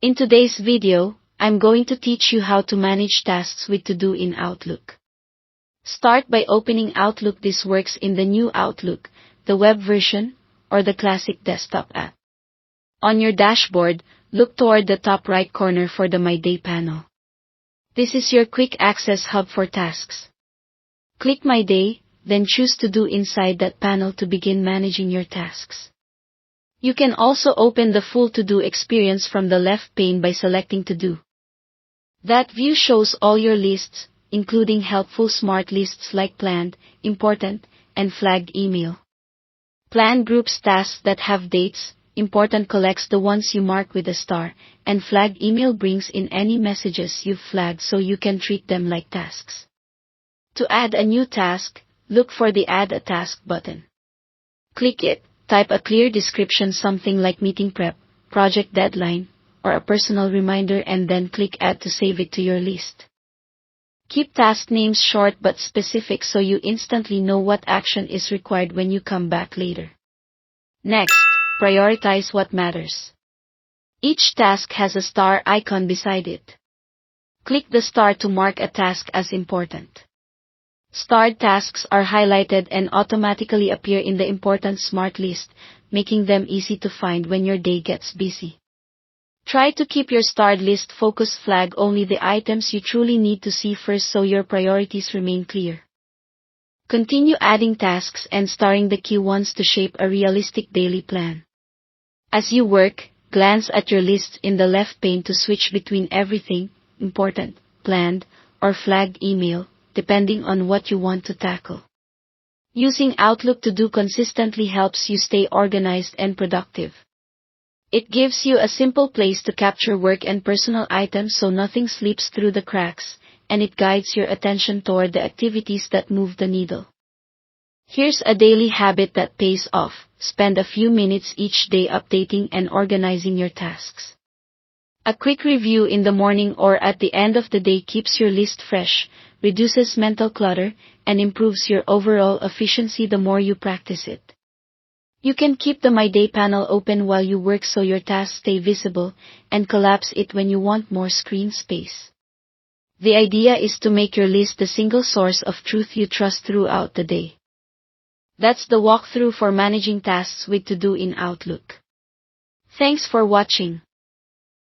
In today's video, I'm going to teach you how to manage tasks with To-Do in Outlook. Start by opening Outlook. This works in the new Outlook, the web version, or the classic desktop app. On your dashboard, look toward the top right corner for the My Day panel. This is your quick access hub for tasks. Click My Day, then choose To Do inside that panel to begin managing your tasks. You can also open the full To Do experience from the left pane by selecting To Do. That view shows all your lists, including helpful smart lists like planned, important, and flagged email. Planned groups tasks that have dates, important collects the ones you mark with a star, and flagged email brings in any messages you've flagged so you can treat them like tasks. To add a new task, look for the Add a Task button. Click it, type a clear description something like meeting prep, project deadline, or a personal reminder and then click Add to save it to your list. Keep task names short but specific so you instantly know what action is required when you come back later. Next, prioritize what matters. Each task has a star icon beside it. Click the star to mark a task as important. Starred tasks are highlighted and automatically appear in the important smart list, making them easy to find when your day gets busy. Try to keep your starred list focused. Flag only the items you truly need to see first so your priorities remain clear. Continue adding tasks and starring the key ones to shape a realistic daily plan. As you work, glance at your lists in the left pane to switch between everything, important, planned, or flagged email, depending on what you want to tackle. Using Outlook To Do consistently helps you stay organized and productive. It gives you a simple place to capture work and personal items so nothing slips through the cracks, and it guides your attention toward the activities that move the needle. Here's a daily habit that pays off. Spend a few minutes each day updating and organizing your tasks. A quick review in the morning or at the end of the day keeps your list fresh, reduces mental clutter, and improves your overall efficiency the more you practice it. You can keep the My Day panel open while you work so your tasks stay visible, and collapse it when you want more screen space. The idea is to make your list the single source of truth you trust throughout the day. That's the walkthrough for managing tasks with To Do in Outlook. Thanks for watching.